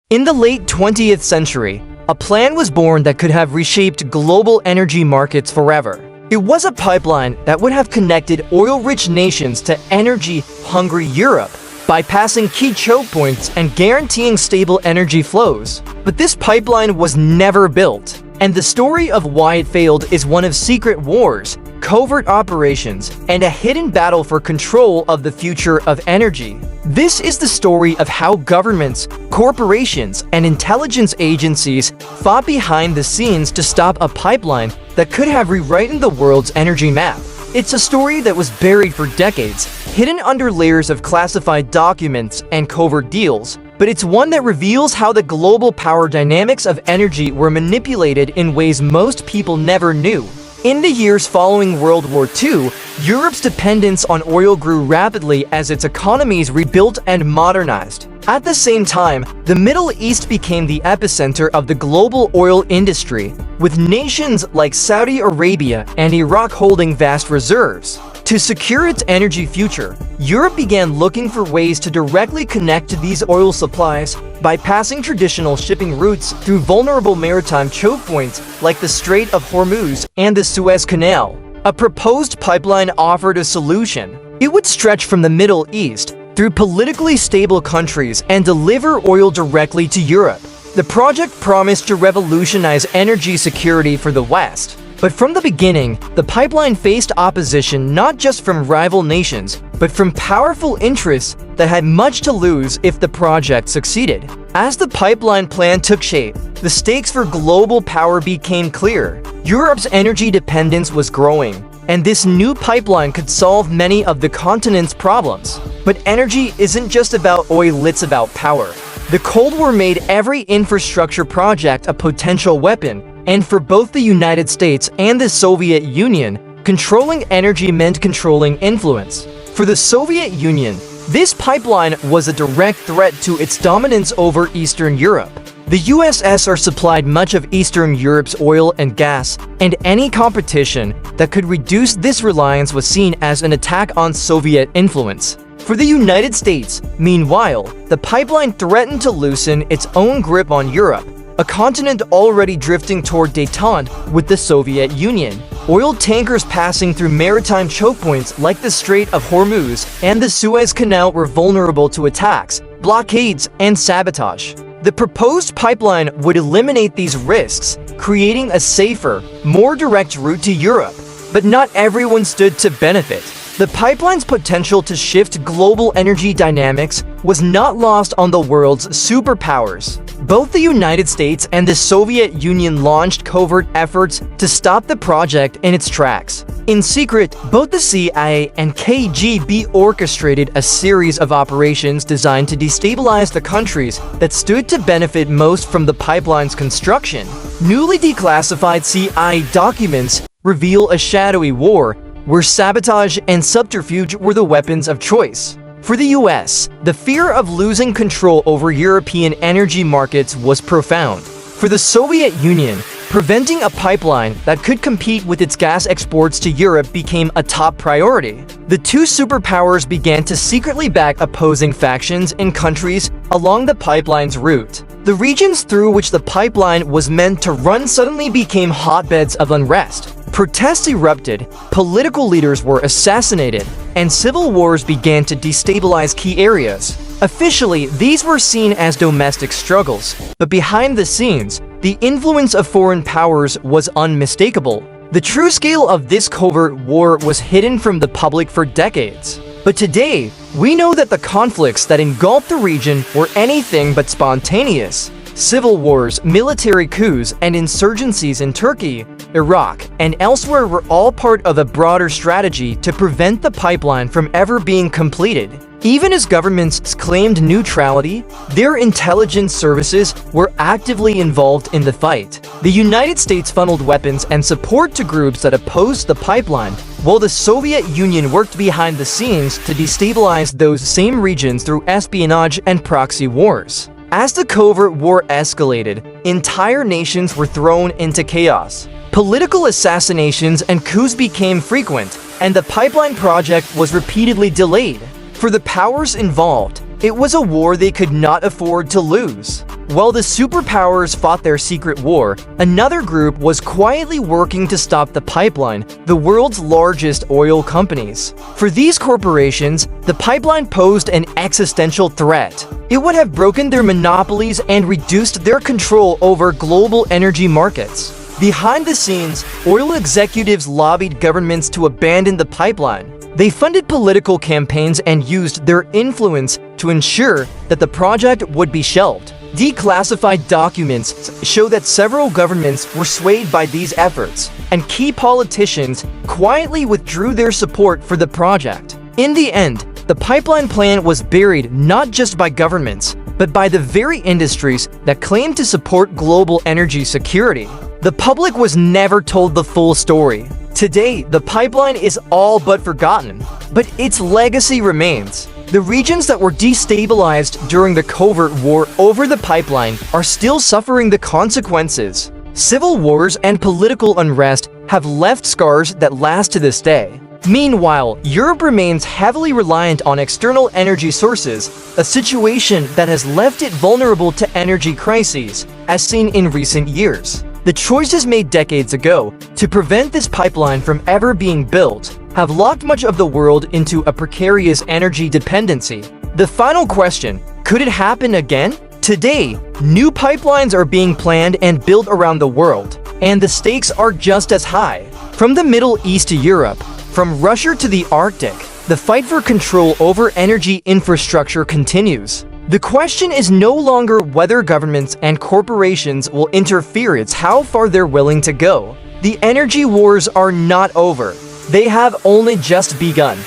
In the late 20th century, a plan was born that could have reshaped global energy markets forever. It was a pipeline that would have connected oil-rich nations to energy-hungry Europe, bypassing key choke points and guaranteeing stable energy flows. But this pipeline was never built, and the story of why it failed is one of secret wars, covert operations, and a hidden battle for control of the future of energy. This is the story of how governments, corporations, and intelligence agencies fought behind the scenes to stop a pipeline that could have rewritten the world's energy map. It's a story that was buried for decades, hidden under layers of classified documents and covert deals, but it's one that reveals how the global power dynamics of energy were manipulated in ways most people never knew. In the years following World War II, Europe's dependence on oil grew rapidly as its economies rebuilt and modernized. At the same time, the Middle East became the epicenter of the global oil industry, with nations like Saudi Arabia and Iraq holding vast reserves. To secure its energy future, Europe began looking for ways to directly connect to these oil supplies, bypassing traditional shipping routes through vulnerable maritime choke points like the Strait of Hormuz and the Suez Canal. A proposed pipeline offered a solution. It would stretch from the Middle East through politically stable countries and deliver oil directly to Europe. The project promised to revolutionize energy security for the West. But from the beginning, the pipeline faced opposition not just from rival nations, but from powerful interests that had much to lose if the project succeeded. As the pipeline plan took shape, the stakes for global power became clear. Europe's energy dependence was growing, and this new pipeline could solve many of the continent's problems. But energy isn't just about oil, it's about power. The Cold War made every infrastructure project a potential weapon, and for both the United States and the Soviet Union, controlling energy meant controlling influence. For the Soviet Union, this pipeline was a direct threat to its dominance over Eastern Europe. The USSR supplied much of Eastern Europe's oil and gas, and any competition that could reduce this reliance was seen as an attack on Soviet influence. For the United States, meanwhile, the pipeline threatened to loosen its own grip on Europe, a continent already drifting toward détente with the Soviet Union. Oil tankers passing through maritime choke points like the Strait of Hormuz and the Suez Canal were vulnerable to attacks, blockades, and sabotage. The proposed pipeline would eliminate these risks, creating a safer, more direct route to Europe. But not everyone stood to benefit. The pipeline's potential to shift global energy dynamics was not lost on the world's superpowers. Both the United States and the Soviet Union launched covert efforts to stop the project in its tracks. In secret, both the CIA and KGB orchestrated a series of operations designed to destabilize the countries that stood to benefit most from the pipeline's construction. Newly declassified CIA documents reveal a shadowy war where sabotage and subterfuge were the weapons of choice. For the US, the fear of losing control over European energy markets was profound. For the Soviet Union, preventing a pipeline that could compete with its gas exports to Europe became a top priority. The two superpowers began to secretly back opposing factions in countries along the pipeline's route. The regions through which the pipeline was meant to run suddenly became hotbeds of unrest. Protests erupted, political leaders were assassinated, and civil wars began to destabilize key areas. Officially, these were seen as domestic struggles, but behind the scenes, the influence of foreign powers was unmistakable. The true scale of this covert war was hidden from the public for decades. But today, we know that the conflicts that engulfed the region were anything but spontaneous. Civil wars, military coups, and insurgencies in Turkey, Iraq, and elsewhere were all part of a broader strategy to prevent the pipeline from ever being completed. Even as governments claimed neutrality, their intelligence services were actively involved in the fight. The United States funneled weapons and support to groups that opposed the pipeline, while the Soviet Union worked behind the scenes to destabilize those same regions through espionage and proxy wars. As the covert war escalated, entire nations were thrown into chaos. Political assassinations and coups became frequent, and the pipeline project was repeatedly delayed. For the powers involved, It was a war they could not afford to lose. While the superpowers fought their secret war, another group was quietly working to stop the pipeline, the world's largest oil companies. For these corporations, the pipeline posed an existential threat. It would have broken their monopolies and reduced their control over global energy markets. Behind the scenes, oil executives lobbied governments to abandon the pipeline. They funded political campaigns and used their influence to ensure that the project would be shelved. Declassified documents show that several governments were swayed by these efforts, and key politicians quietly withdrew their support for the project. In the end, the pipeline plan was buried not just by governments, but by the very industries that claimed to support global energy security. The public was never told the full story. Today, the pipeline is all but forgotten, but its legacy remains. The regions that were destabilized during the covert war over the pipeline are still suffering the consequences. Civil wars and political unrest have left scars that last to this day. Meanwhile, Europe remains heavily reliant on external energy sources, a situation that has left it vulnerable to energy crises, as seen in recent years. The choices made decades ago to prevent this pipeline from ever being built have locked much of the world into a precarious energy dependency. The final question, could it happen again? Today, new pipelines are being planned and built around the world, and the stakes are just as high. From the Middle East to Europe, from Russia to the Arctic, the fight for control over energy infrastructure continues. The question is no longer whether governments and corporations will interfere, it's how far they're willing to go. The energy wars are not over. They have only just begun.